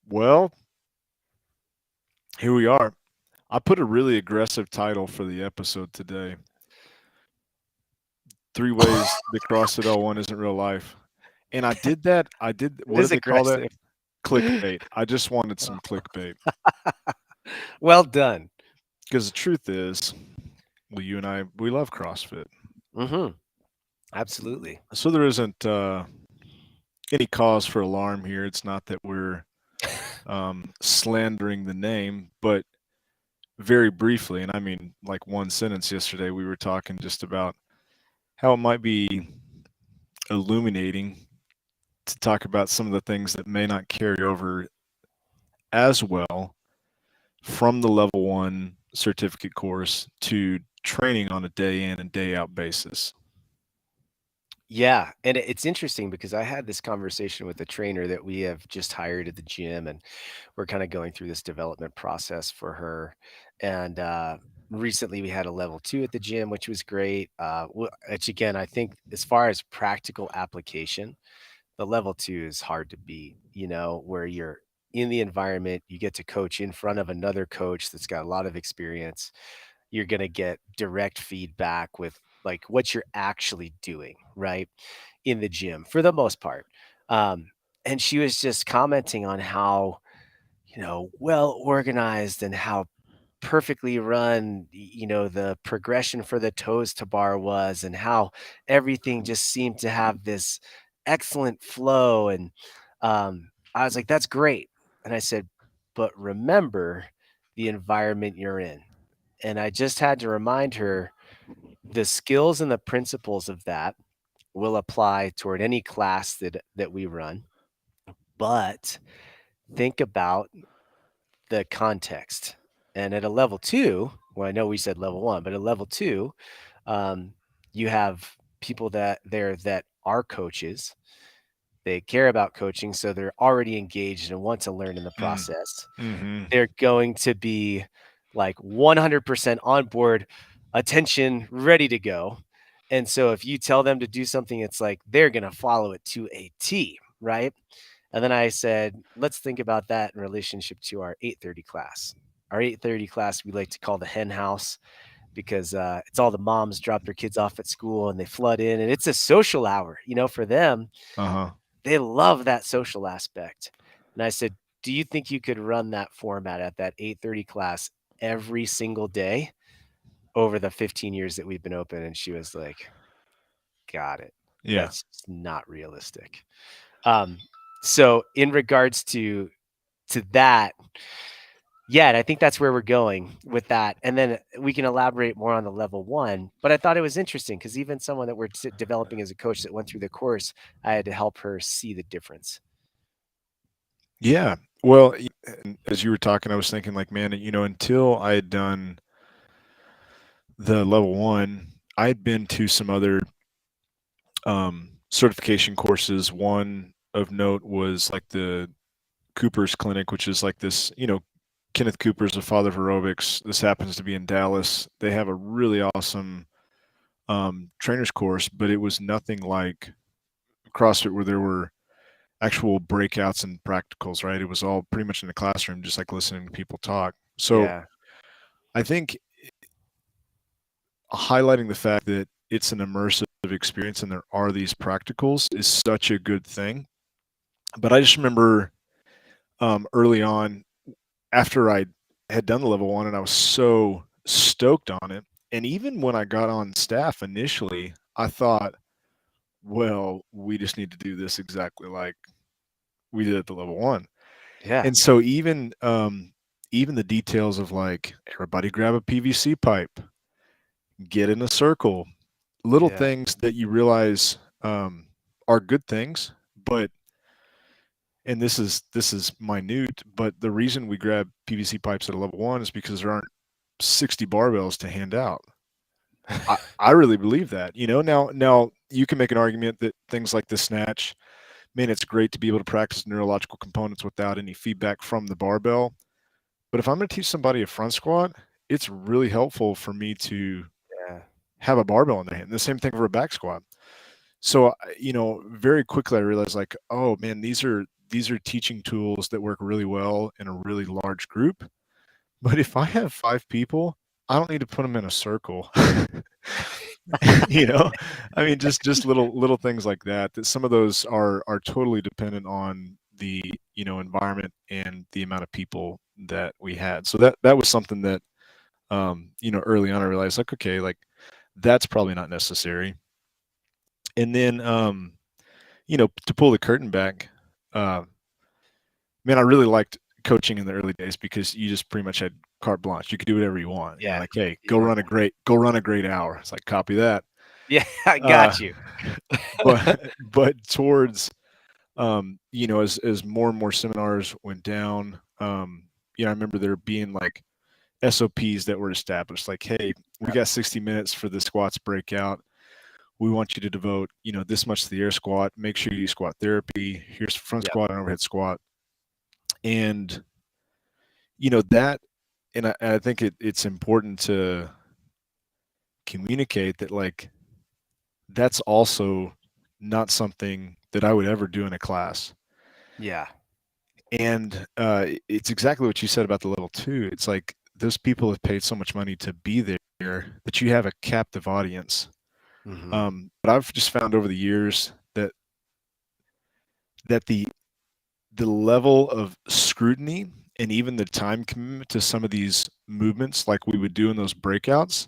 Well, here we are. I put a really aggressive title for the episode today. 3 ways the CrossFit L1 isn't real life. And I did that. It What do is they call that? aggressive. Clickbait. I just wanted some clickbait. Well done. Because the truth is, well, you and I, we love CrossFit. Hmm. Absolutely. So there isn't any cause for alarm here. It's not that we're slandering the name, but very briefly, and I mean like one sentence yesterday, we were talking just about how it might be illuminating to talk about some of the things that may not carry over as well from the level one certificate course to training on a day in and day out basis. Yeah, and it's interesting because I had this conversation with a trainer that we have just hired at the gym, and we're kind of going through this development process for her. And recently, we had a level two at the gym, which was great. Which again, I think as far as practical application, the level two is hard to beat. Where you're in the environment, you get to coach in front of another coach that's got a lot of experience. You're going to get direct feedback with like what you're actually doing, right? In the gym for the most part. Um, and she was just commenting on how, well organized and how perfectly run, the progression for the toes to bar was, and how everything just seemed to have this excellent flow. And I was like, that's great. And I said, but remember the environment you're in. And I just had to remind her the skills and the principles of that will apply toward any class that we run. But think about the context. And at a level two, well, I know we said level one, but at level two, um, you have people that are coaches. They care about coaching, so they're already engaged and want to learn in the Mm. process. Hmm. They're going to be like 100% on board, attention, ready to go. And so if you tell them to do something, it's like they're going to follow it to a T, right? And then I said, let's think about that in relationship to our 8:30 class. Our 8:30 class we like to call the hen house because it's all the moms drop their kids off at school and they flood in, and it's a social hour. For them, Uh huh. they love that social aspect. And I said, do you think you could run that format at that 8:30 class every single day over the 15 years that we've been open? And she was like, got it. Yeah. That's not realistic. Um, so in regards to that, yeah, and I think that's where we're going with that. And then we can elaborate more on the level one. But I thought it was interesting because even someone that we're developing as a coach that went through the course, I had to help her see the difference. Yeah. Well, and as you were talking, I was thinking, like, man, until I had done the level one, I had been to some other certification courses. One of note was like the Cooper's Clinic, which is like this, Kenneth Cooper's the father of aerobics. This happens to be in Dallas. They have a really awesome trainer's course, but it was nothing like CrossFit where there were actual breakouts and practicals, right? It was all pretty much in the classroom, just like listening to people talk. So Yeah. I think highlighting the fact that it's an immersive experience and there are these practicals is such a good thing. But I just remember early on, after I had done the level one, and I was so stoked on it. And even when I got on staff initially, I thought, well, we just need to do this exactly like we did at the level one. Yeah. And so even the details of like everybody grab a PVC pipe, get in a circle, little Yeah. things that you realize are good things, but and this is minute, but the reason we grab PVC pipes at a level one is because there aren't 60 barbells to hand out. I really believe that. Now you can make an argument that things like the snatch, man, it's great to be able to practice neurological components without any feedback from the barbell. But if I'm going to teach somebody a front squat, it's really helpful for me to Yeah. have a barbell in their hand. The same thing for a back squat. So, very quickly I realized like, oh man, these are teaching tools that work really well in a really large group. But if I have 5 people, I don't need to put them in a circle. You know, I mean, just little things like that. That some of those are totally dependent on the environment and the amount of people that we had. So that was something that early on I realized, like, okay, like that's probably not necessary. And then to pull the curtain back, uh, man, I really liked coaching in the early days because you just pretty much had carte blanche. You could do whatever you want. Yeah. Like, hey, You don't have go run a great hour. It's like, copy that. Yeah, I Uh, got you. but towards as more and more seminars went down, I remember there being like SOPs that were established. Like, hey, we Yep, got 60 minutes for the squats breakout. We want you to devote, this much to the air squat. Make sure you do squat therapy. Here's front yep, squat and overhead squat. And that, and I think it's important to communicate that, like, that's also not something that I would ever do in a class. yeah, And it's exactly what you said about the level 2. It's like those people have paid so much money to be there that you have a captive audience. mhm, But I've just found over the years that the level of scrutiny and even the time commitment to some of these movements, like we would do in those breakouts,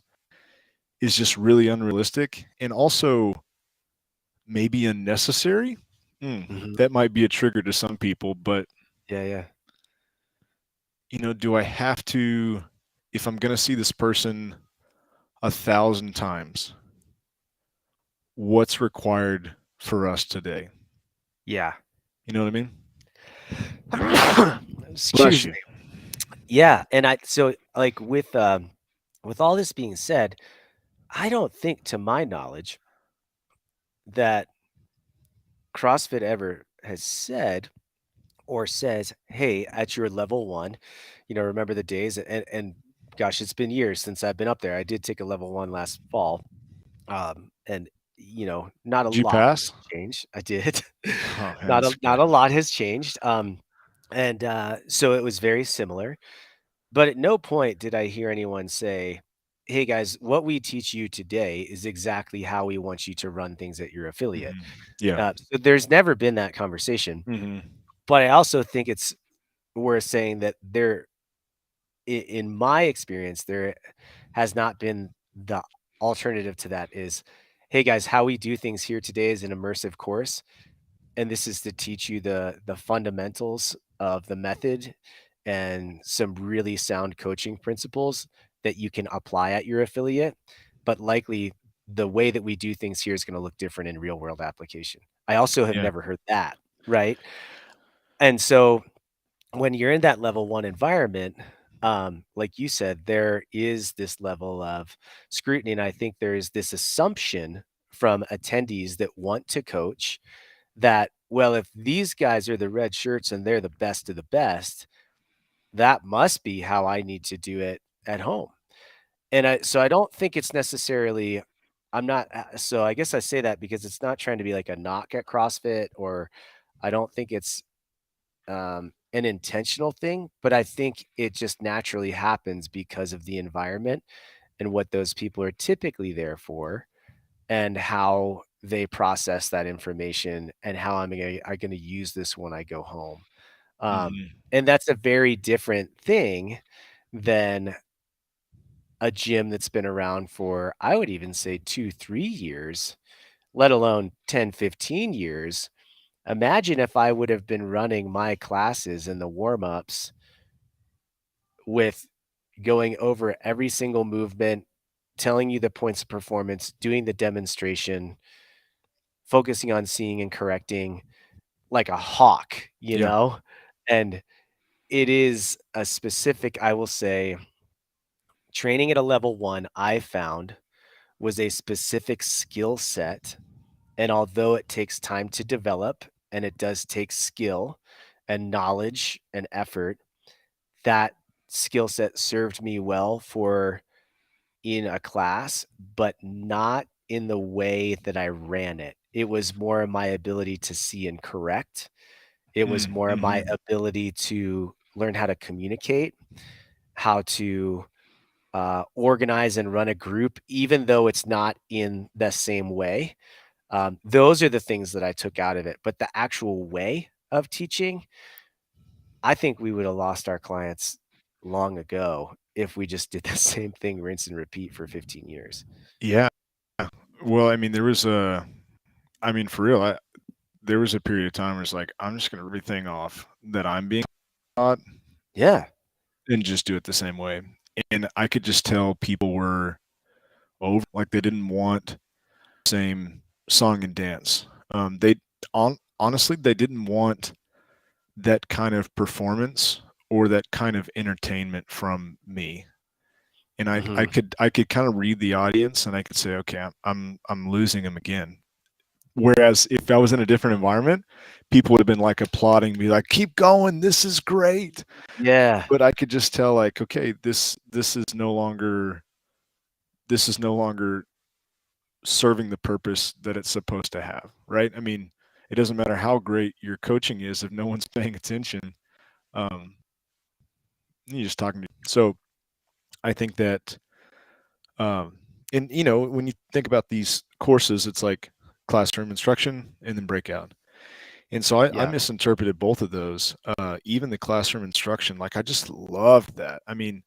is just really unrealistic and also maybe unnecessary. mhm, That might be a trigger to some people, but yeah, yeah, do I have to, if I'm going to see this person 1,000 times, what's required for us today? yeah. You know what I mean? Bless Excuse you. me. Yeah, and so, like, with all this being said, I don't think, to my knowledge, that CrossFit ever has said or says, "Hey, at your level 1," remember the days, and gosh, it's been years since I've been up there. I did take a level 1 last fall, and, not a Did you lot pass? has changed. I did. Oh, man, Not that's a good. not a lot has changed, and, so it was very similar, but at no point did I hear anyone say, "Hey, guys, what we teach you today is exactly how we want you to run things at your affiliate." Yeah. So there's never been that conversation, hmm but I also think it's worth saying that in my experience, there has not been the alternative to that is, "Hey, guys, how we do things here today is an immersive course, and this is to teach you the fundamentals of the method and some really sound coaching principles that you can apply at your affiliate, but likely the way that we do things here is gonna look different in real world application." I also have Yeah. never heard that, right? And so when you're in that level 1 environment, like you said, there is this level of scrutiny, and I think there is this assumption from attendees that want to coach that, well, if these guys are the red shirts and they're the best of the best, that must be how I need to do it at home. And I don't think it's necessarily I'm not so I guess I say that because it's not trying to be like a knock at CrossFit, or I don't think it's an intentional thing, but I think it just naturally happens because of the environment and what those people are typically there for, and how they process that information, and how I'm gonna use this when I go home. hmm And that's a very different thing than a gym that's been around for, I would even say, 2, 3 years, let alone 10, 15 years. Imagine if I would have been running my classes and the warm-ups with going over every single movement, telling you the points of performance, doing the demonstration, focusing on seeing and correcting like a hawk, Yeah. And it is a specific, I will say, training at a level 1, I found, was a specific skill set, and although it takes time to develop, and it does take skill and knowledge and effort, that skill set served me well for in a class, but not in the way that I ran it. It was more my ability to see and correct It was Mm, more of my mhm. ability to learn how to communicate, how to organize and run a group, even though it's not in the same way. Those are the things that I took out of it. But the actual way of teaching, I think we would have lost our clients long ago if we just did the same thing, rinse and repeat for 15 years. Yeah. Well, I mean, there was a I mean, for real, there was a period of time where it's like, I'm just gonna rip everything off that I'm being taught Yeah. and just do it the same way. And I could just tell people were over, like they didn't want same song and dance. They honestly, they didn't want that kind of performance or that kind of entertainment from me. And Mhm. I could kind of read the audience and I could say, okay, I'm losing them again. Whereas if I was in a different environment, people would have been like applauding me, like, keep going, this is great. Yeah. But I could just tell, like, okay, this is no longer serving the purpose that it's supposed to have, right? I mean, it doesn't matter how great your coaching is if no one's paying attention. Um, you're just talking to. So I think that, and when you think about these courses, it's like classroom instruction and then breakout. And so I Yeah. misinterpreted both of those. Even the classroom instruction, like I just loved that. I mean,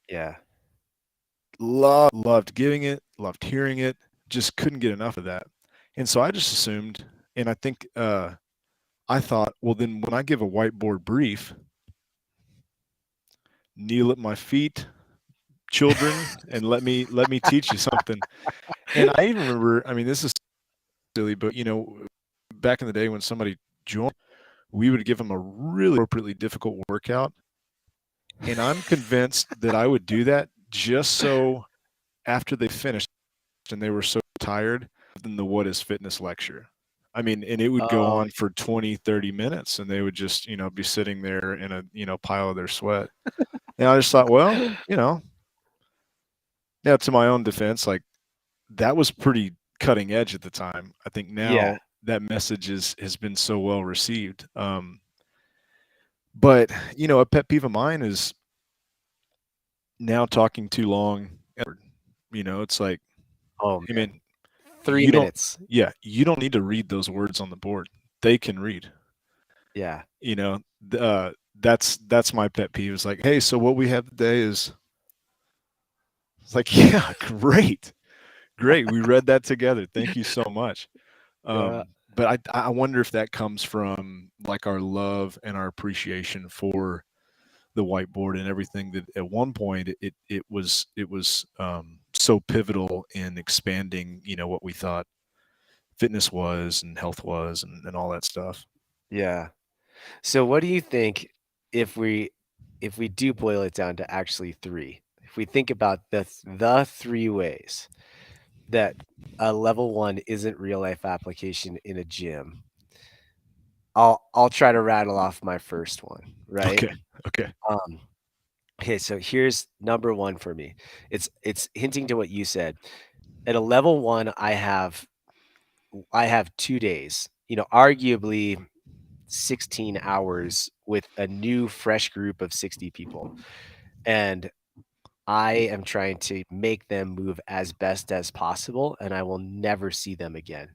Yeah. loved giving it, loved hearing it, just couldn't get enough of that. And so I just assumed, and I think I thought, well, then when I give a whiteboard brief, kneel at my feet, children, and let me teach you something. And I even remember, I mean, this is silly, but back in the day when somebody joined, we would give them a really appropriately difficult workout. And I'm convinced that I would do that just so after they finished and they were so tired than the what is fitness lecture. I mean, and it would go Oh, on for 20, 30 minutes and they would just, be sitting there in a, pile of their sweat. And I just thought, well, now to my own defense, like that was pretty cutting edge at the time. I think yeah. now that message has been so well received. But a pet peeve of mine is now talking too long. It's like, Oh, hey man. man, 3 you don't, minutes. yeah, you don't need to read those words on the board. They can read. Yeah. You know, that's my pet peeve. Is like, hey, so what we have today is it's like, yeah, great, great. We read that together. Thank you so much. Yeah. But I wonder if that comes from like our love and our appreciation for the whiteboard and everything that at one point it was so pivotal in expanding what we thought fitness was and health was and all that stuff. Yeah. So what do you think if we do boil it down to actually 3? If we think about the 3 ways that a level 1 isn't real life application in a gym, I'll try to rattle off my first one, right? Okay. Okay. Um, okay, so here's number 1 for me. It's hinting to what you said. At a level 1, I have 2 days, arguably 16 hours with a new fresh group of 60 people. And I am trying to make them move as best as possible, and I will never see them again.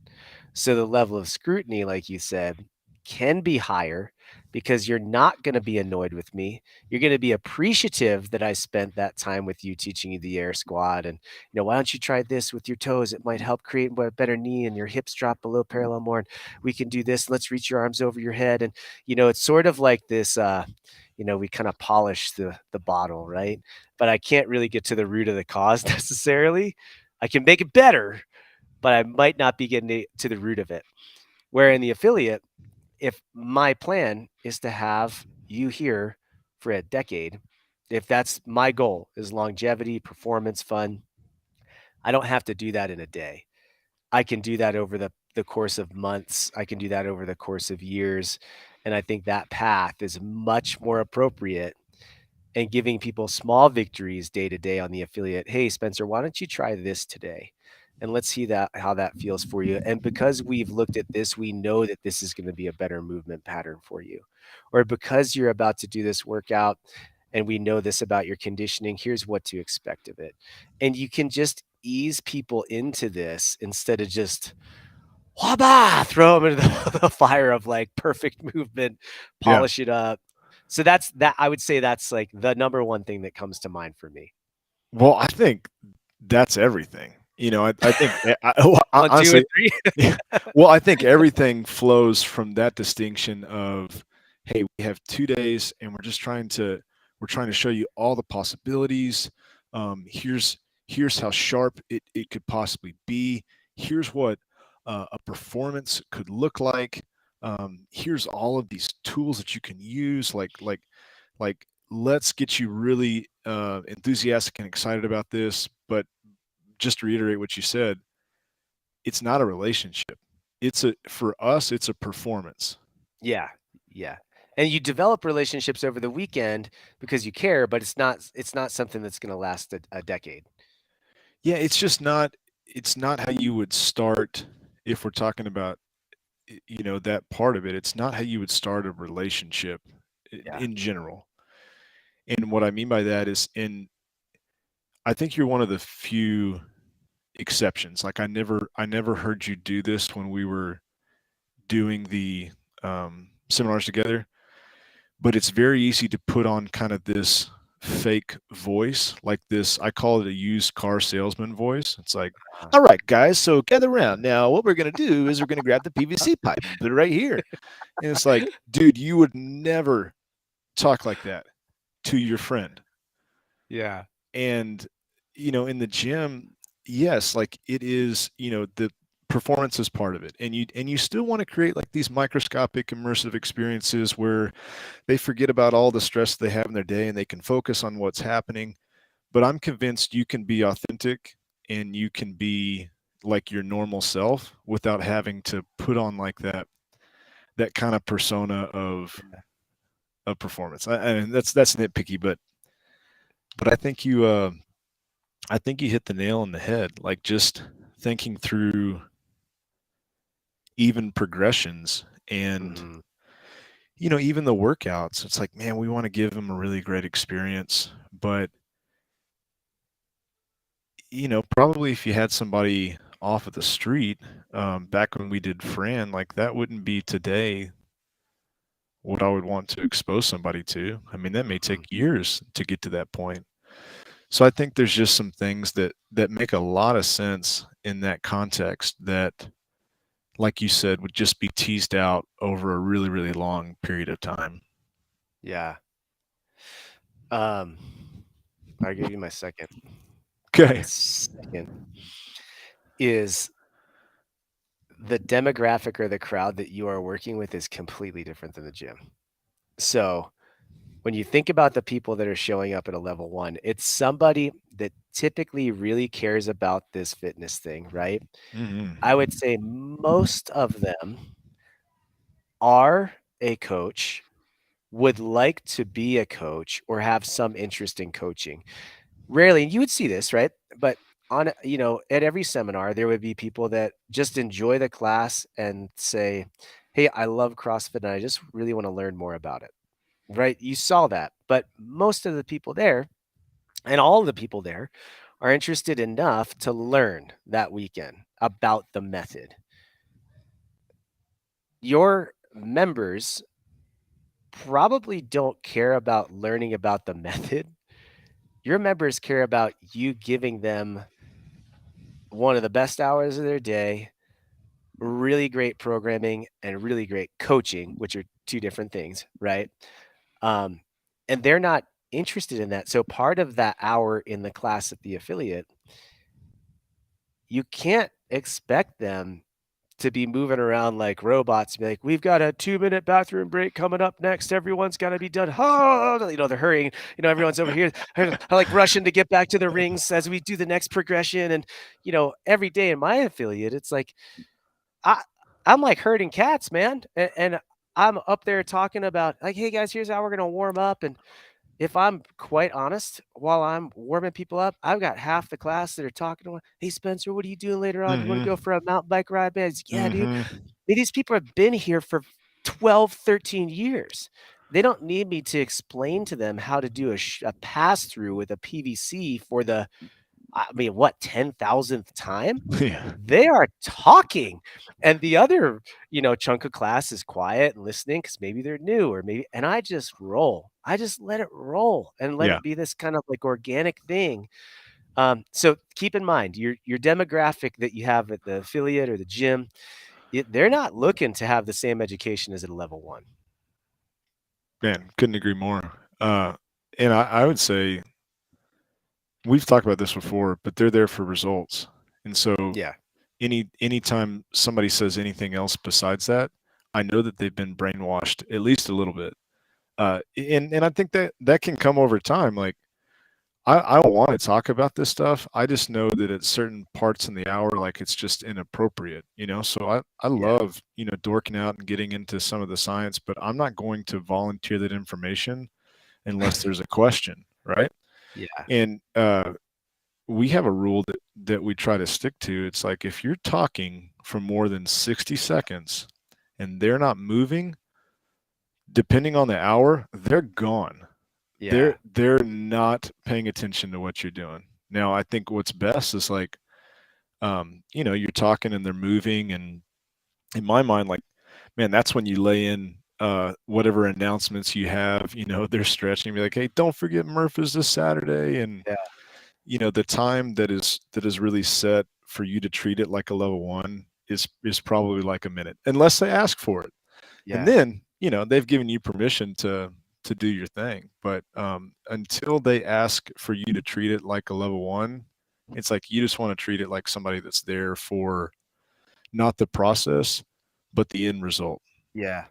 So the level of scrutiny, like you said, can be higher because you're not going to be annoyed with me. You're going to be appreciative that I spent that time with you teaching you the air squat. And, why don't you try this with your toes? It might help create a better knee and your hips drop below parallel more. And we can do this. Let's reach your arms over your head. And, it's sort of like this, we kind of polish the bottle, right? But I can't really get to the root of the cause necessarily. I can make it better, but I might not be getting to the root of it. Where in the affiliate, if my plan is to have you here for a decade, if that's my goal is longevity, performance, fun, I don't have to do that in a day. I can do that over the course of months. I can do that over the course of years. And I think that path is much more appropriate and giving people small victories day to day on the affiliate. Hey, Spencer, why don't you try this today? and let's see that how that feels for you. And because we've looked at this, we know that this is going to be a better movement pattern for you. Or because you're about to do this workout and we know this about your conditioning, here's what to expect of it. And you can just ease people into this instead of just waba, throw them into the fire of like perfect movement, Yeah. polish it up. So that's that. I would say that's like the number one thing that comes to mind for me. Well, I think that's everything. I think well, One, two, and honestly, three. yeah. Well, I think everything flows from that distinction of, hey, we have 2 days, and we're trying to show you all the possibilities. Here's how sharp it could possibly be. Here's what a performance could look like. Here's all of these tools that you can use, like let's get you really enthusiastic and excited about this. But just to reiterate what you said, it's not a relationship. For us, it's a performance. Yeah, yeah. And you develop relationships over the weekend because you care, but it's not something that's going to last a decade. Yeah, it's not how you would start if we're talking about that part of it. It's not how you would start a relationship Yeah. in general. And what I mean by that is, I think you're one of the few exceptions. Like I never heard you do this when we were doing the seminars together, but it's very easy to put on kind of this fake voice, like this. I call it a used car salesman voice. It's like, Uh, all right, guys, so gather around. Now, what we're going to do is we're going to grab the PVC pipe and put it right here. And it's like, dude, you would never talk like that to your friend. yeah. And, in the gym, yes, like it is, the performance is part of it. And you still want to create like these microscopic immersive experiences where they forget about all the stress they have in their day and they can focus on what's happening. But I'm convinced you can be authentic and you can be like your normal self without having to put on like that kind of persona of performance. And that's nitpicky, but I think you hit the nail on the head. Like just thinking through even progressions and Mhm. even the workouts. It's like, man, we want to give them a really great experience, but probably if you had somebody off of the street, back when we did Fran, like that wouldn't be today what I would want to expose somebody to. I mean, that may Mhm. take years to get to that point. So I think there's just some things that make a lot of sense in that context that, like you said, would just be teased out over a really, really long period of time. Yeah. Um, I'll give you my second. Okay. And second is the demographic or the crowd that you are working with is completely different than the gym. So when you think about the people that are showing up at a level one, it's somebody that typically really cares about this fitness thing, right? I would Hmm. say most of them are a coach, would like to be a coach, or have some interest in coaching. Rarely, and you would see this, right? But at every seminar, there would be people that just enjoy the class and say, "Hey, I love CrossFit and I just really want to learn more about it." Right? You saw that. But most of the people there and all of the people there are interested enough to learn that weekend about the method. Your members probably don't care about learning about the method. Your members care about you giving them one of the best hours of their day, really great programming, and really great coaching, which are two different things, right? Um, and they're not interested in that. So part of that hour in the class at the affiliate, you can't expect them to be moving around like robots, be like, "We've got a 2-minute bathroom break coming up next. Everyone's got to be done." Oh, they're hurrying. Everyone's over here, like rushing to get back to the rings as we do the next progression. And every day in my affiliate, it's like I, I'm like herding cats, man. And I'm up there talking about like, "Hey guys, here's how we're gonna warm up," and if I'm quite honest, while I'm warming people up, I've got half the class that are talking to me, "Hey, Spencer, what are you doing later on? You wanna go Mhm. for a mountain bike ride, man?" It's, "Yeah, dude." Mhm. These people have been here for 12, 13 years. They don't need me to explain to them how to do a pass through with a PVC for the, I mean, what, 10,000th time? Yeah. They are talking, and the other, chunk of class is quiet and listening because maybe they're new or maybe, and I just roll. I just let it roll and let Yeah. it be this kind of, like, organic thing. So keep in mind, your demographic that you have at the affiliate or the gym, they're not looking to have the same education as at a level 1. Man, couldn't agree more. And I would say we've talked about this before, but they're there for results. And so Yeah, anytime somebody says anything else besides that, I know that they've been brainwashed at least a little bit. And I think that that can come over time. Like I want to talk about this stuff. I just know that at certain parts in the hour, like it's just inappropriate, you know. So I yeah, love, dorking out and getting into some of the science, but I'm not going to volunteer that information unless there's a question, right? yeah, And we have a rule that we try to stick to. It's like if you're talking for more than 60 seconds and they're not moving, depending on the hour, they're gone. yeah, They're not paying attention to what you're doing. Now, I think what's best is like, you're talking and they're moving, and in my mind, like, man, that's when you lay in whatever announcements you have. They're stretching, be like, hey, don't forget Murph is this Saturday, and yeah, the time that is really set for you to treat it like a level one is probably like a minute, unless they ask for it. And yeah, then, they've given you permission to do your thing. But until they ask for you to treat it like a level one, it's like you just want to treat it like somebody that's there for not the process, but the end result. yeah.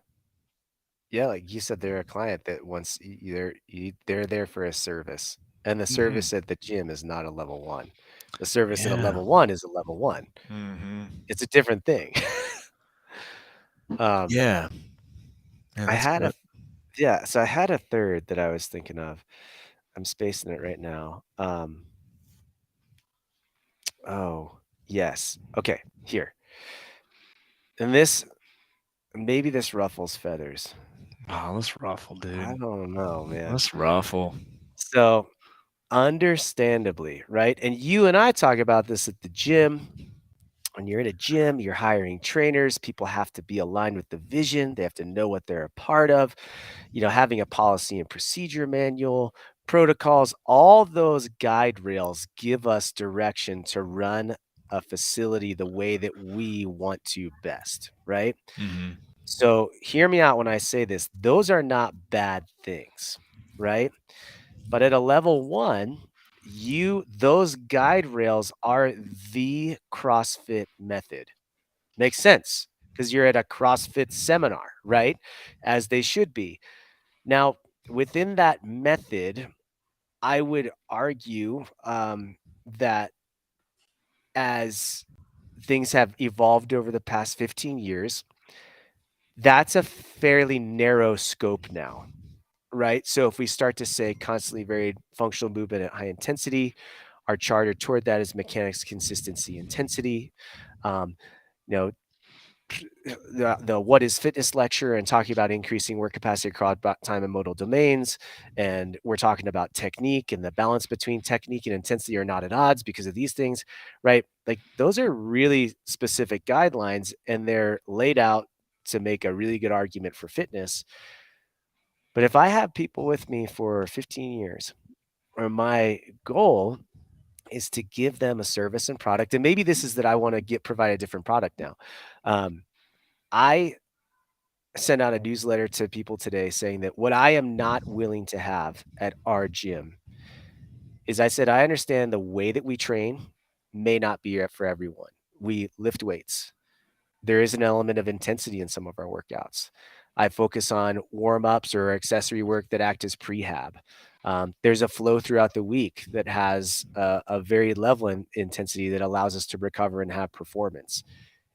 Yeah, like you said, they're a client that wants they're there for a service, and the Hmm. service at the gym is not a level 1. The service at a Yeah. level 1 is a level 1. Hmm. It's a different thing. Um, Yeah. Man, I that's had a good. yeah, so I had a third that I was thinking of. I'm spacing it right now. Oh, yes. Okay, here. And this, maybe this ruffles feathers. Oh, let's ruffle, I dude. don't know, man. Let's ruffle. So, understandably, right? And you and I talk about this at the gym. When you're in a gym, you're hiring trainers. People have to be aligned with the vision. They have to know what they're a part of. Having a policy and procedure manual, protocols, all those guide rails give us direction to run a facility the way that we want to best, right? Hmm. So hear me out when I say this. Those are not bad things, right? But at a level 1, those guide rails are the CrossFit method. Makes sense because 'cause you're at a CrossFit seminar, right? As they should be. Now, within that method, I would argue, that as things have evolved over the past 15 years, that's a fairly narrow scope now. Right? So if we start to say constantly varied functional movement at high intensity, our charter toward that is mechanics, consistency, intensity. Um, you know, the what is fitness lecture and talking about increasing work capacity across time and modal domains. And we're talking about technique and the balance between technique and intensity are not at odds because of these things, right? Like those are really specific guidelines and they're laid out to make a really good argument for fitness. But if I have people with me for 15 years, or my goal is to give them a service and product, and maybe this is that I want to get provide a different product now. I sent out a newsletter to people today saying that what I am not willing to have at our gym is I said, I understand the way that we train may not be for everyone. We lift weights. There is an element of intensity in some of our workouts. I focus on warm ups or accessory work that act as prehab. There's a flow throughout the week that has a very level intensity that allows us to recover and have performance.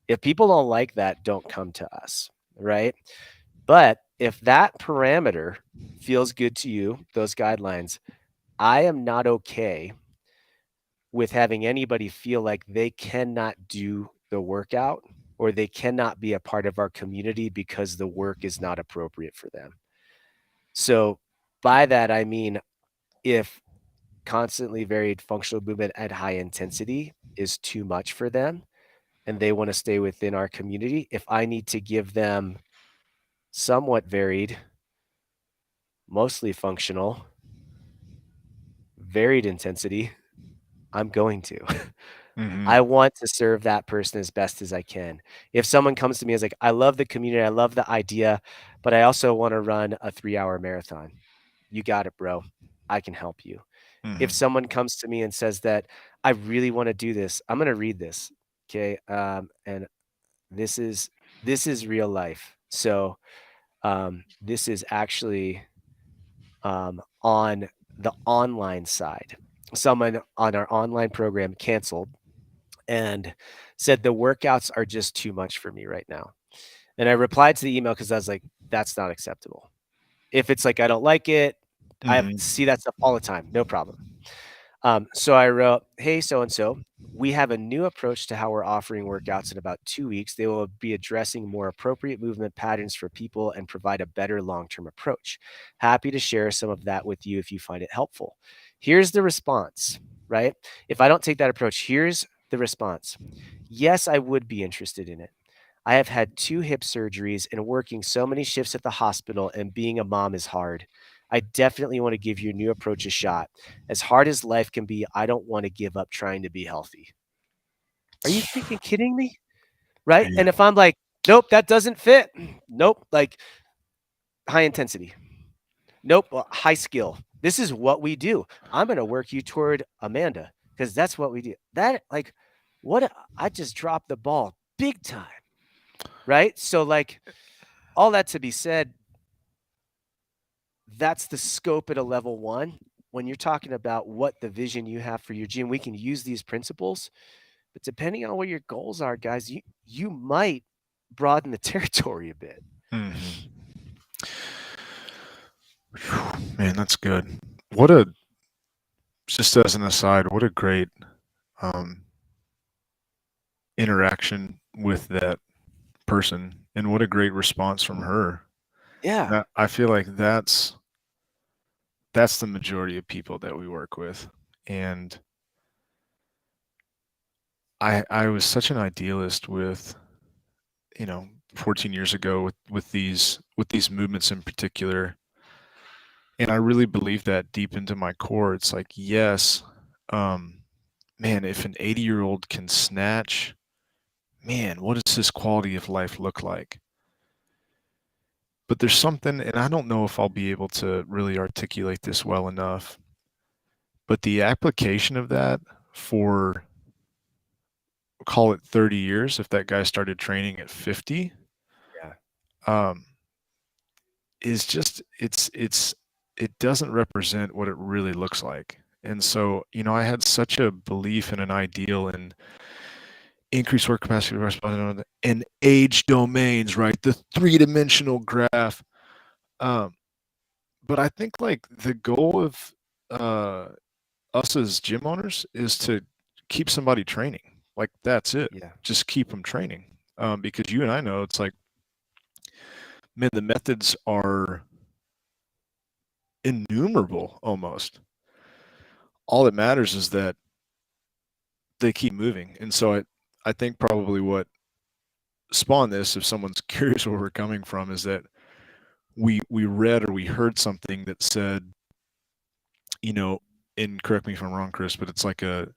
If people don't like that, don't come to us, right? But If that parameter feels good to you, those guidelines, I am not okay with having anybody feel like they cannot do the workout or they cannot be a part of our community because the work is not appropriate for them. So by that, I mean, if constantly varied functional movement at high intensity is too much for them and they want to stay within our community, if I need to give them somewhat varied, mostly functional, varied intensity, I'm going to. Hmm. I want to serve that person as best as I can. If someone comes to me as like, I love the community, I love the idea, but I also want to run a 3-hour marathon. You got it, bro. I can help you. If Hmm. someone comes to me and says that I really want to do this, I'm going to read this. Okay. And this is real life. So this is actually on the online side. Someone on our online program canceled and said the workouts are just too much for me right now. And I replied to the email because I was like, that's not acceptable. If it's like I don't like it, I Hmm. see that stuff all the time, no problem. So I wrote, hey, so and so, we have a new approach to how we're offering workouts in about 2 weeks. They will be addressing more appropriate movement patterns for people and provide a better long term approach. Happy to share some of that with you if you find it helpful. Here's the response, right? If I don't take that approach, here's the response. Yes, I would be interested in it. I have had 2 hip surgeries and working so many shifts at the hospital and being a mom is hard. I definitely want to give your new approach a shot. As hard as life can be, I don't want to give up trying to be healthy. Are you freaking kidding me? Right? Yeah. And if I'm like, nope, that doesn't fit. Nope, like high intensity. Nope, high skill. This is what we do. I'm going to work you toward Amanda because that's what we do. That, like, I just dropped the ball big time. Right? So, like, all that to be said, that's the scope at a level one. When you're talking about what the vision you have for your gym, we can use these principles, but depending on what your goals are, guys, you might broaden the territory a bit. Hmm. Man, that's good. What a just as an aside, what a great um, interaction with that person, and what a great response from her. Yeah. I feel like that's the majority of people that we work with, and I was such an idealist with 14 years ago with these movements in particular, and I really believe that deep into my core. It's like, yes, um, man, if an 80-year-old can snatch, man, what does his quality of life look like? But there's something, and I don't know if I'll be able to really articulate this well enough, but the application of that for, call it 30 years, if that guy started training at 50, Yeah. um, is just it doesn't represent what it really looks like. And so, I had such a belief in an ideal in increased work capacity and age domains, right? The three-dimensional graph. Um, but I think like the goal of uh, us as gym owners is to keep somebody training. Like that's it. Yeah. Just keep them training. Because you and I know it's like, man, the methods are innumerable almost. All that matters is that they keep moving. And so I think probably what spawned this, if someone's curious where we're coming from, is that we read or we heard something that said, you know, and correct me if I'm wrong, Chris, but it's like a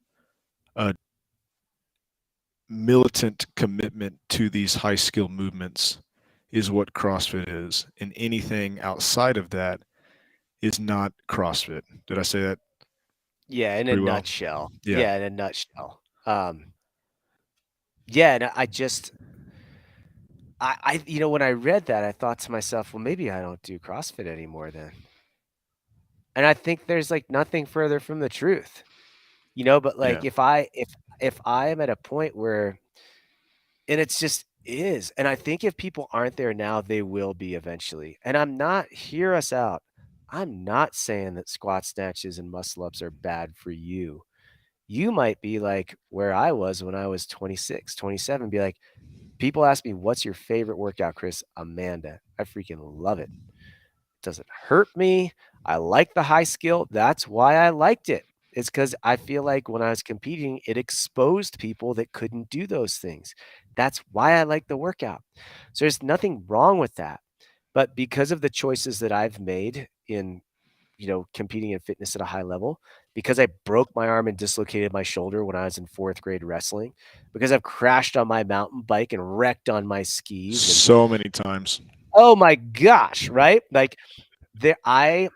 militant commitment to these high skill movements is what CrossFit is. And anything outside of that is not CrossFit. Did I say that Yeah, in a pretty well? nutshell. Yeah. Yeah, in a nutshell. Yeah, and I just when I read that, I thought to myself, well, maybe I don't do CrossFit anymore then. And I think there's like nothing further from the truth. But Yeah. like if I am at a point where and it's just is. And I think if people aren't there now, they will be eventually. And I'm not, hear us out. I'm not saying that squat snatches and muscle ups are bad for you. You might be like where I was when I was 26, 27, be like, people ask me, what's your favorite workout, Chris? Amanda. I freaking love it. Doesn't hurt me. I like the high skill. That's why I liked it. It's because I feel like when I was competing, it exposed people that couldn't do those things. That's why I like the workout. So there's nothing wrong with that. But because of the choices that I've made in, competing in fitness at a high level, because I broke my arm and dislocated my shoulder when I was in fourth grade wrestling, because I've crashed on my mountain bike and wrecked on my skis and So many times. oh my gosh, right? Like there I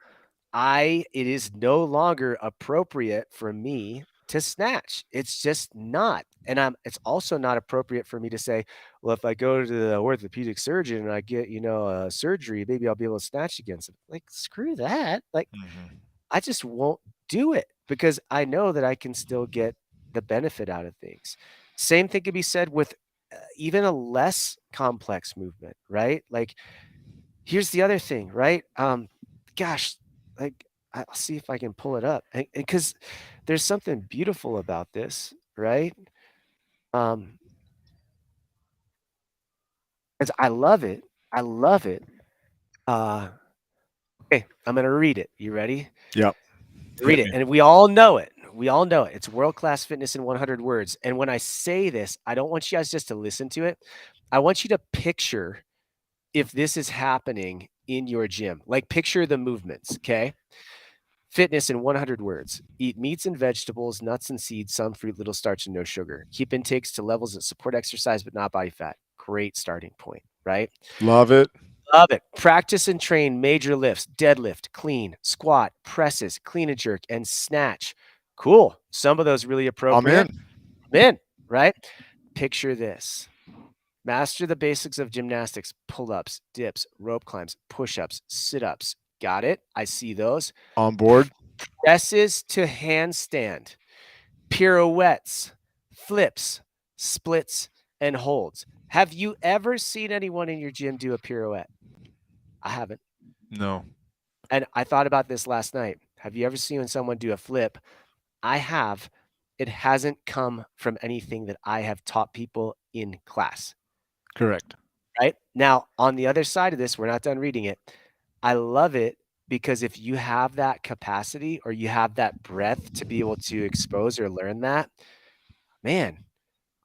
it is no longer appropriate for me to snatch. It's just not. And it's also not appropriate for me to say, well, if I go to the orthopedic surgeon and I get, a surgery, maybe I'll be able to snatch against it. Like, screw that. Like, Mhm. I just won't do it because I know that I can still get the benefit out of things. Same thing can be said with even a less complex movement, right? Like, here's the other thing, right? Gosh, like I'll see if I can pull it up because there's something beautiful about this, right? Um, 'Cause I love it. I love it. Uh, okay, I'm gonna read it. You ready? Yep. Read Hit it, me. and we all know it. We all know it. It's world-class fitness in 100 words. And when I say this, I don't want you guys just to listen to it. I want you to picture if this is happening in your gym. Like picture the movements, okay? Fitness in 100 words. Eat meats and vegetables, nuts and seeds, some fruit, little starch, and no sugar. Keep intakes to levels that support exercise but not body fat. Great starting point, right? Love it. Love it. Practice and train major lifts, deadlift, clean, squat, presses, clean and jerk, and snatch. Cool. Some of those really I'm appropriate. in. I'm in, right? Picture this. Master the basics of gymnastics, pull-ups, dips, rope climbs, push-ups, sit-ups. Got it? I see those. On board. Presses to handstand, pirouettes, flips, splits, and holds. Have you ever seen anyone in your gym do a pirouette? I haven't. No. And I thought about this last night. Have you ever seen someone do a flip? I have. It hasn't come from anything that I have taught people in class, Correct. right? Now, on the other side of this, we're not done reading it. I love it because if you have that capacity or you have that breadth to be able to expose or learn that, man,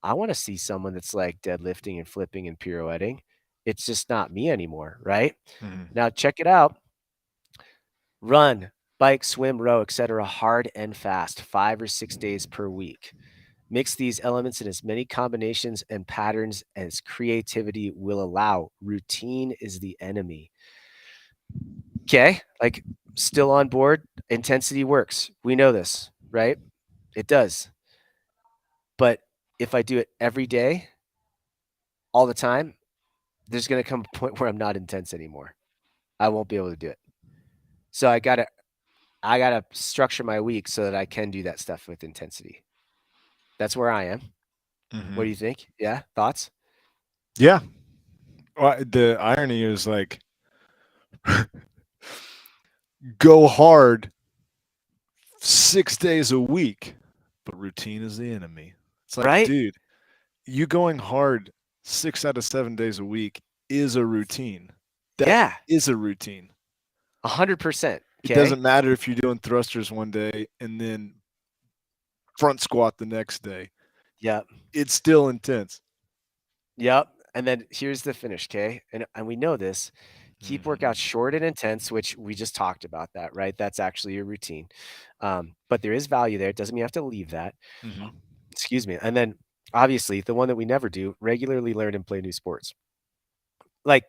I want to see someone that's like deadlifting and flipping and pirouetting. It's just not me anymore, right? Mhm. Now, check it out. Run, bike, swim, row, etc. hard and fast, 5 or 6 days per week. Mix these elements in as many combinations and patterns as creativity will allow. Routine is the enemy. Okay, like still on board. Intensity works. We know this, right? It does. But if I do it every day, all the time, there's going to come a point where I'm not intense anymore. I won't be able to do it. So I gotta structure my week so that I can do that stuff with intensity. That's where I am. What do Mhm. you think? Yeah, thoughts? Yeah. Well, the irony is like go hard 6 days a week, but routine is the enemy. It's like, Right? dude, you going hard 6 out of 7 days a week is a routine. That Yeah, is a routine. 100%. It Okay. doesn't matter if you're doing thrusters one day and then front squat the next day. Yep. It's still intense. Yep. And then here's the finish, okay? And we know this. Keep workouts Mhm. short and intense, which we just talked about that, right? That's actually your routine. But there is value there. It doesn't mean you have to leave that. Mhm. Excuse me. And then obviously the one that we never do, regularly learn and play new sports. Like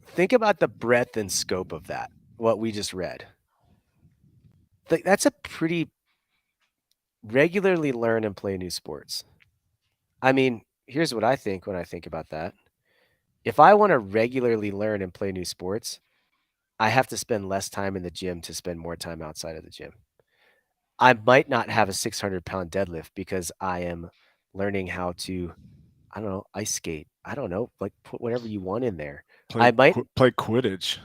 think about the breadth and scope of that, what we just read. Like that's a pretty regularly learn and play new sports. I mean, here's what I think when I think about that. If I want to regularly learn and play new sports, I have to spend less time in the gym to spend more time outside of the gym. I might not have a 600-pound deadlift because I am learning how to, I don't know, ice skate. I don't know, like put whatever you want in there. Play I might play Quidditch.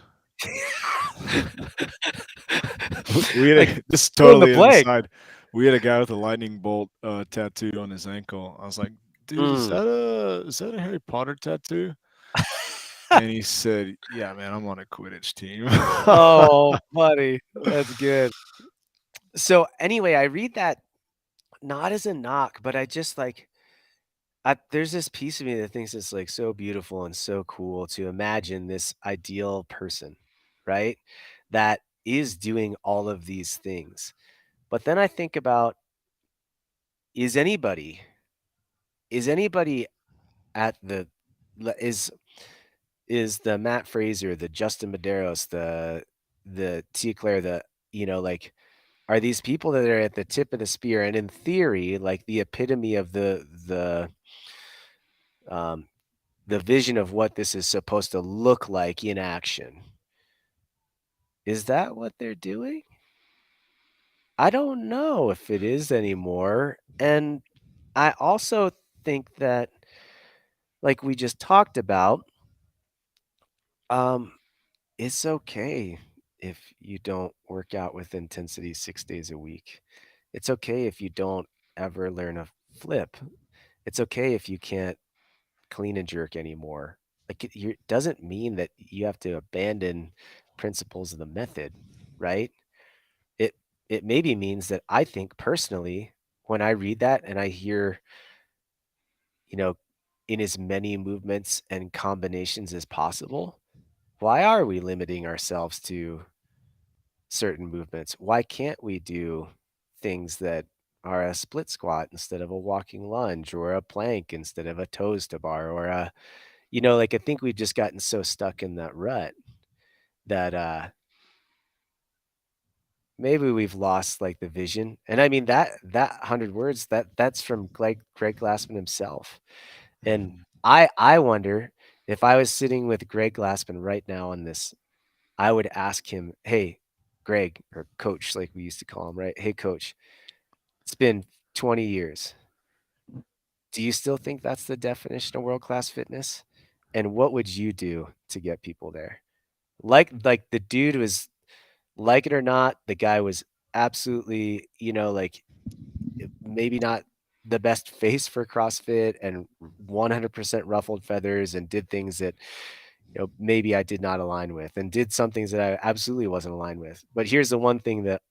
We had like this is fill in the totally an blank. aside. We had a guy with a lightning bolt tattoo on his ankle. I was like, dude, Mm. is that a Harry Potter tattoo? And he said, yeah, man, I'm on a Quidditch team. Oh, buddy, that's good. So anyway, I read that not as a knock, but I just like there's this piece of me that thinks it's like so beautiful and so cool to imagine this ideal person, right? That is doing all of these things. But then I think about is anybody is anybody at the le- is the Matt Fraser, the Justin Medeiros, the Tia Claire, like are these people that are at the tip of the spear and in theory like the epitome of um the vision of what this is supposed to look like in action. Is that what they're doing? I don't know if it is anymore. And I also think that, like we just talked about, um, it's okay if you don't work out with intensity 6 days a week. It's okay if you don't ever learn a flip. It's okay if you can't clean and jerk anymore. Like it doesn't mean that you have to abandon principles of the method, right? It it maybe means that I think personally, when I read that and I hear, you know, in as many movements and combinations as possible, why are we limiting ourselves to certain movements? Why can't we do things that are a split squat instead of a walking lunge or a plank instead of a toes to bar or a like I think we've just gotten so stuck in that rut that maybe we've lost like the vision. And I mean that 100 words that's from Greg Glassman himself. And Mhm. I wonder if I was sitting with Greg Glassman right now on this, I would ask him, "Hey, Greg," or coach like we used to call him, right? "Hey coach, it's been 20 years. Do you still think that's the definition of world-class fitness? And what would you do to get people there?" Like the dude was like it or not, the guy was absolutely, like maybe not the best face for CrossFit and 100% ruffled feathers and did things that, maybe I did not align with and did some things that I absolutely wasn't aligned with. But here's the one thing that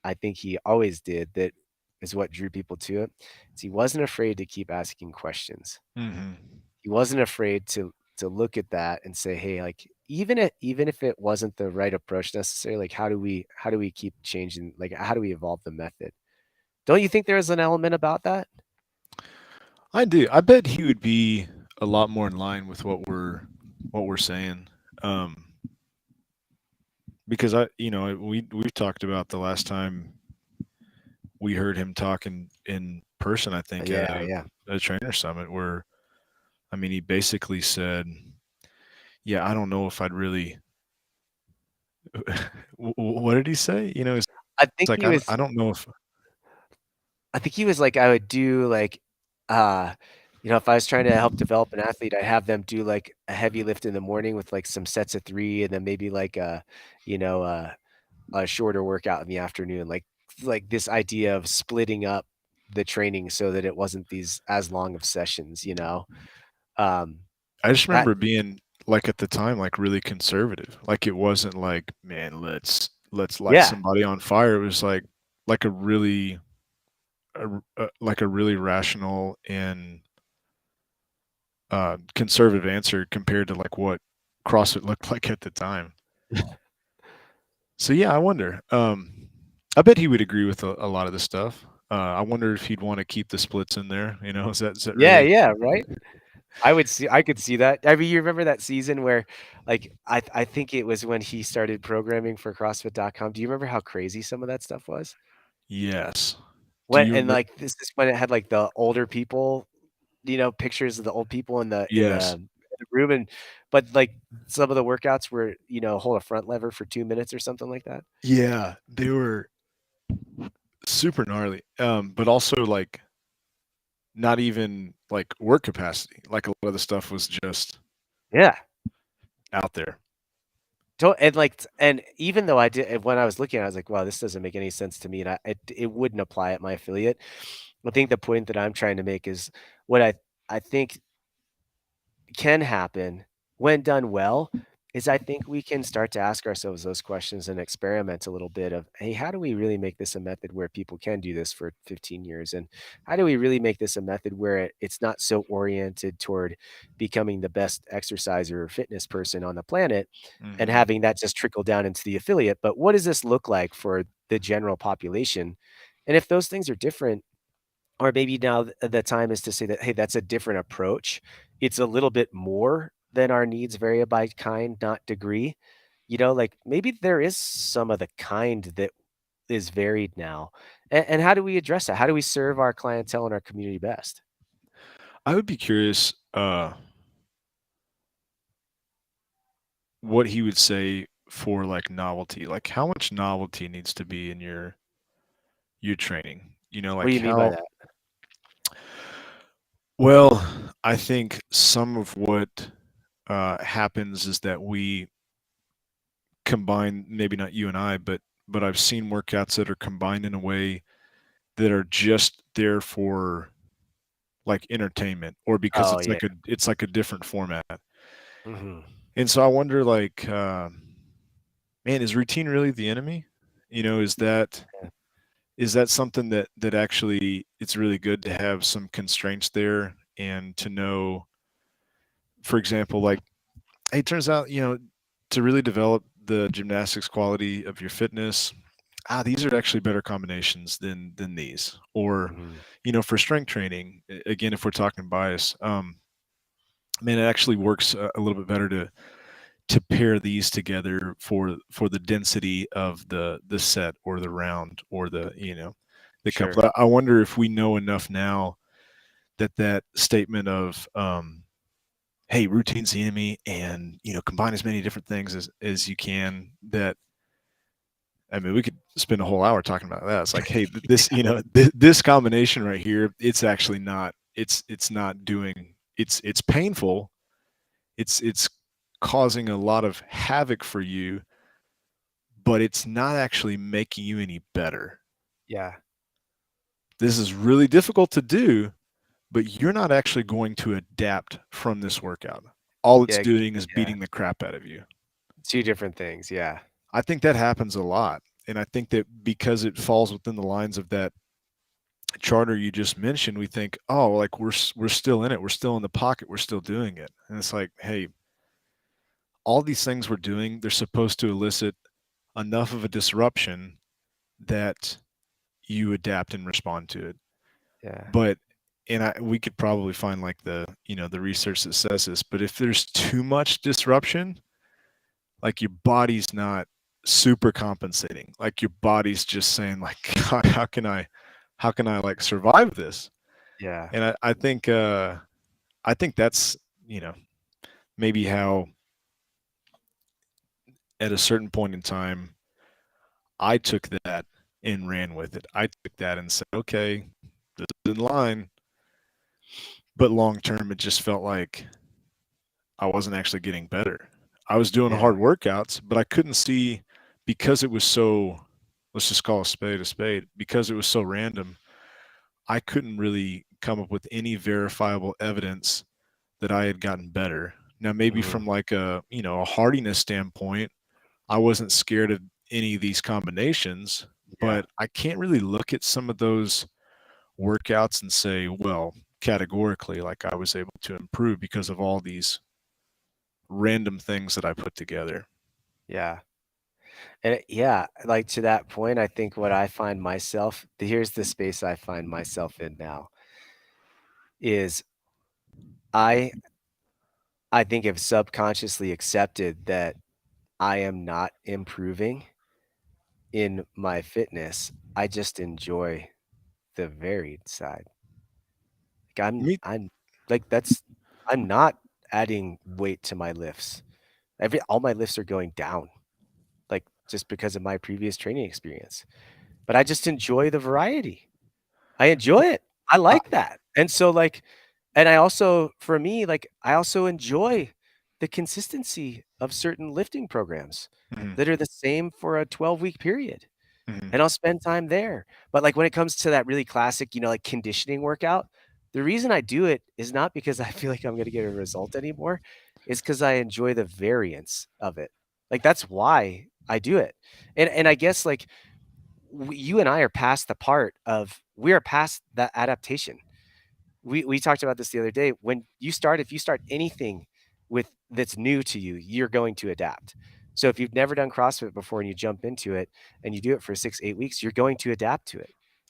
I think he always did that is what drew people to it. Is he wasn't afraid to keep asking questions. Mhm. He wasn't afraid to look at that and say, "Hey, like even if it wasn't the right approach necessarily, like how do we keep changing? Like how do we evolve the method?" Don't you think there's an element about that? I do. I bet he would be a lot more in line with what we're saying. Um, because we've talked about the last time we heard him talk in person, I think at Yeah, a, yeah. a trainer summit where I mean he basically said, yeah, I don't know if I'd really what did he say? I It's think like he was I don't know if I think he was like, I would do like, uh, if I was trying to help develop an athlete, I'd have them do like a heavy lift in the morning with like some sets of 3 and then maybe like you know, uh, a shorter workout in the afternoon. Like this idea of splitting up the training so that it wasn't these as long of sessions. Um, I just that remember it being like at the time like really conservative. Like it wasn't like, man, let's light yeah. somebody on fire. It was like like a really rational and conservative answer compared to like what CrossFit looked like at the time. So yeah, I wonder. I bet he would agree with a lot of the stuff. I wonder if he'd want to keep the splits in there. Is that Yeah, really? yeah, right? I could see that. I mean, you remember that season where like I think it was when he started programming for CrossFit.com. Do you remember how crazy some of that stuff was? Yes. Do When you and remember? like this is when it had like the older people, pictures of the old people Yes. in the room and but like some of the workouts were, hold a front lever for 2 minutes or something like that. Yeah, they were super gnarly. But also like not even like work capacity. Like a lot of the stuff was just Yeah. out there. And like, and even though I did, when I was looking, I was like, wow, this doesn't make any sense to me. And it wouldn't apply at my affiliate. I think the point that I'm trying to make is what I think can happen when done well is I think we can start to ask ourselves those questions and experiment a little bit of, hey, how do we really make this a method where people can do this for 15 years? And how do we really make this a method where it's not so oriented toward becoming the best exerciser or fitness person on the planet and Hmm. having that just trickle down into the affiliate? But what does this look like for the general population? And if those things are different, or maybe now the time is to say that, hey, that's a different approach. It's a little bit more than our needs vary by kind, not degree. Like maybe there is some of the kind that is varied now. And how do we address that? How do we serve our clientele and our community best? I would be curious what he would say for like novelty. Like how much novelty needs to be in your training? What do Like you mean by how that? well, I think some of what happens is that we combine, maybe not you and I, but I've seen workouts that are combined in a way that are just there for like entertainment or because Oh it's yeah. like a different format. Hmm. And so I wonder like man, is routine really the enemy? Is that something that actually it's really good to have some constraints there and to know, for example, like, hey, it turns out, to really develop the gymnastics quality of your fitness, these are actually better combinations than these. Or, Hmm. for strength training, again, if we're talking bias, man, it actually works a little bit better to pair these together for the density of the set or the round or the Sure. couple. I wonder if we know enough now that statement of hey, routine's the enemy, and combine as many different things as you can. That I mean, we could spend a whole hour talking about that. It's like, hey, this this combination right here, it's actually not. It's not doing. It's painful. It's causing a lot of havoc for you, but it's not actually making you any better. Yeah. This is really difficult to do, but you're not actually going to adapt from this workout. All it's Yeah. doing is Yeah. beating the crap out of you. Two different things. Yeah. I think that happens a lot. And I think that because it falls within the lines of that charter you just mentioned, we think, oh, like we're still in it. We're still in the pocket. We're still doing it. And it's like, hey, all these things we're doing, they're supposed to elicit enough of a disruption that you adapt and respond to it. Yeah. But we could probably find like the research that says this, but if there's too much disruption, like your body's not super compensating. Like your body's just saying like, God, how can I like survive this? Yeah. And I think that's, you know, maybe how at a certain point in time I took that and ran with it. I took that and said, okay, this is in line. But long term, it just felt like I wasn't actually getting better. I was doing Yeah. hard workouts, but I couldn't see because it was so, let's just call a spade, because it was so random, I couldn't really come up with any verifiable evidence that I had gotten better. Now, maybe Hmm. from like a hardiness standpoint, I wasn't scared of any of these combinations, Yeah. but I can't really look at some of those workouts and say, well, categorically, like I was able to improve because of all these random things that I put together. Yeah. And yeah, like to that point, I think what I find myself, here's the space I find myself in now is I I think have subconsciously accepted that I am not improving in my fitness. I just enjoy the varied side. Like Me, I'm not adding weight to my lifts. All my lifts are going down, like just because of my previous training experience. But I just enjoy the variety. I enjoy it. I I, like that. And so like And I also, for me, like I also enjoy the consistency of certain lifting programs Mhm, that are the same for a 12-week period. mhm. And I'll spend time there. But, like, when it comes to that really classic, like, conditioning workout, the reason I do it is not because I feel like I'm gonna get a result anymore, it's because I enjoy the variance of it. Like, that's why I do it. And I guess, like, you and I are past the part of we are past that adaptation. We talked about this the other day. When you start if you start anything with that's new to you, you're going to adapt. So if you've never done CrossFit before and you jump into it and you do it for 6, 8 weeks, you're going to adapt to it.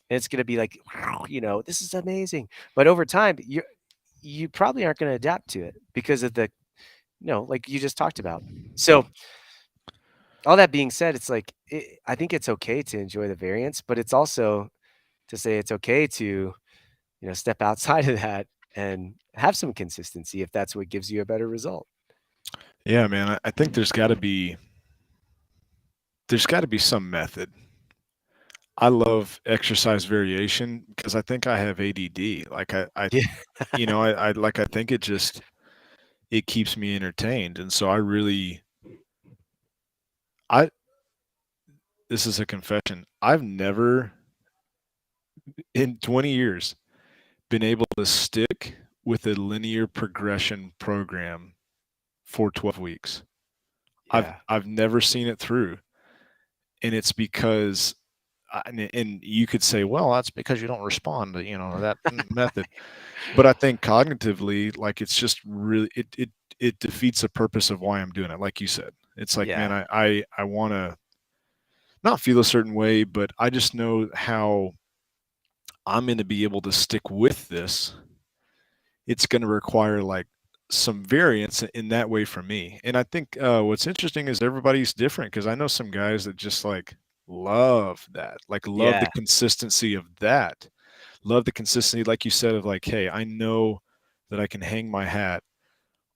And it's gonna be like, wow, this is amazing. But over time, you probably aren't gonna adapt to it because of the like you just talked about. So all that being said, it's like I think it's okay to enjoy the variance, but it's also to say it's okay to step outside of that and have some consistency if that's what gives you a better result. Yeah, man, I think there's gotta be some method. I love exercise variation because I think I have ADD. Like I Yeah. I think it keeps me entertained. And so I this is a confession. I've never in 20 years been able to stick with a linear progression program for 12 weeks. I've Yeah. I've never seen it through. And it's because and you could say, well, that's because you don't respond to, that method. But I think cognitively, like it's just really it defeats the purpose of why I'm doing it. Like you said, it's like, man, Yeah. I want to not feel a certain way, but I just know how I'm going to be able to stick with this. It's going to require like some variance in that way for me. And I think what's interesting is everybody's different because I know some guys that just like love that, like love the Yeah. consistency of that, love the consistency, like you said, of like, hey, I know that I can hang my hat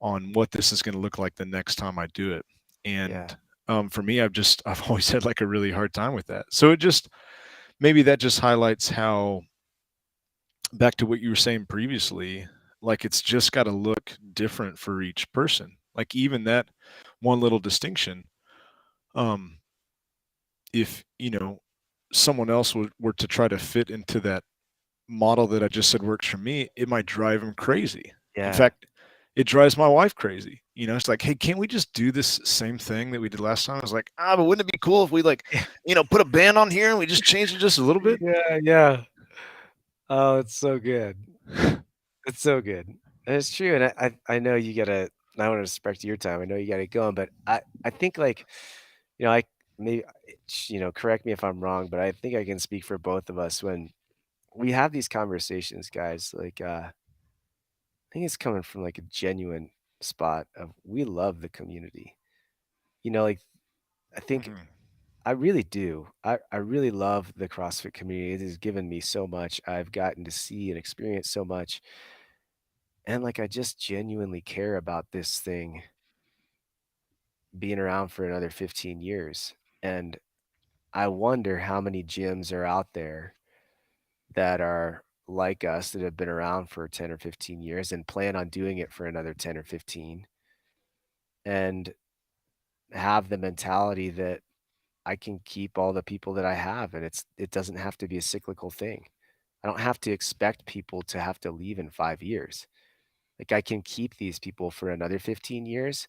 on what this is going to look like the next time I do it. Yeah. And for me, I've always had like a really hard time with that. So it just maybe that just highlights how back to what you were saying previously, like it's just got to look different for each person. Like even that one little distinction, um, if someone else were to try to fit into that model that I just said works for me, it might drive them crazy. In Yeah. fact, it drives my wife crazy. It's like, hey, can't we just do this same thing that we did last time? I was like, but wouldn't it be cool if we like, put a band on here and we just changed it just a little bit? Yeah, yeah. Oh, it's so good. It's so good. And it's true, and I know you gotta I don't wanna respect your time, I know you gotta go, but I think, like, I may correct me if I'm wrong, but I think I can speak for both of us when we have these conversations, guys, like, I think it's coming from, like, a genuine spot of we love the community. Like, I think Mhm. I really do. I really love the CrossFit community. It has given me so much. I've gotten to see and experience so much. And like I just genuinely care about this thing being around for another 15 years. And I wonder how many gyms are out there that are like us that have been around for 10 or 15 years and plan on doing it for another 10 or 15 and have the mentality that I can keep all the people that I have and it doesn't have to be a cyclical thing. I don't have to expect people to have to leave in 5 years. Like I can keep these people for another 15 years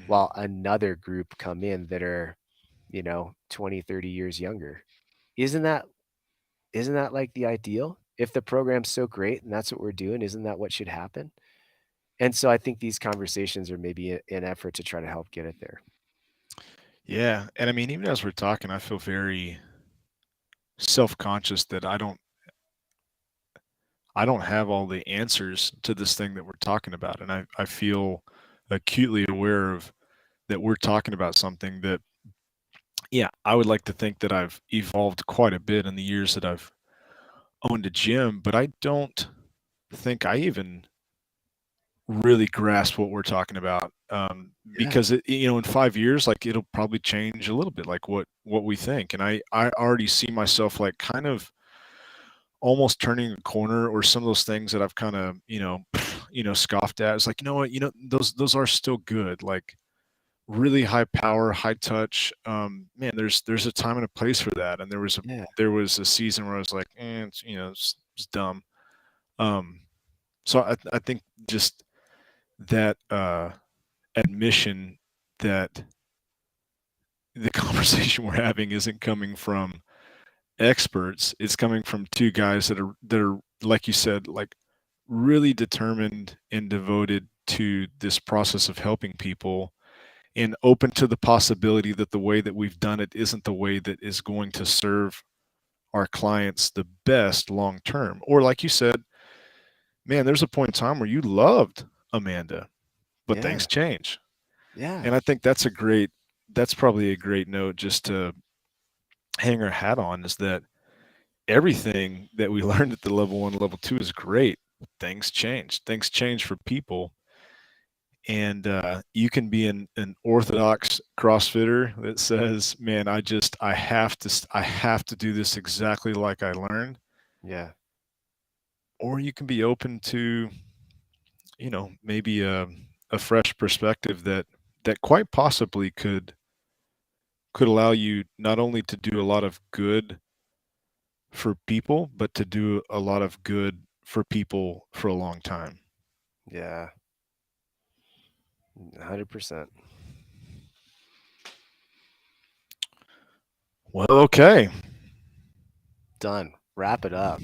while Mhm. another group come in that are, 20, 30 years younger. Isn't that isn't that like the ideal? If the program's so great and that's what we're doing, isn't that what should happen? And so I think these conversations are maybe an effort to try to help get it there. Yeah, and I mean, even as we're talking, I feel very self-conscious that I don't have all the answers to this thing that we're talking about, and I feel acutely aware of that we're talking about something that, yeah, I would like to think that I've evolved quite a bit in the years that I've owned a gym, but I don't think I even really grasp what we're talking about, Yeah. because in 5 years, like it'll probably change a little bit, like what we think, and I already see myself like kind of almost turning a corner or some of those things that I've kind of, scoffed at. It's like, you know what, those are still good. Like really high power, high touch. Man, there's a time and a place for that. And Yeah. there was a season where I was like, it's dumb. Um, so I think just that admission that the conversation we're having isn't coming from experts. It's coming from two guys that are like you said, like really determined and devoted to this process of helping people and open to the possibility that the way that we've done it isn't the way that is going to serve our clients the best long term. Or like you said, man, there's a point in time where you loved Amanda, but Yeah. things change. Yeah. And I think that's probably a great note just to hang our hat on, is that everything that we learned at the level 1, level 2 is great. Things change. Things change for people. And you can be an orthodox CrossFitter that says, "Man, I have to do this exactly like I learned," Yeah. or you can be open to, maybe a fresh perspective that quite possibly could allow you not only to do a lot of good for people, but to do a lot of good for people for a long time. Yeah. 100%. Well, okay. Done. Wrap it up.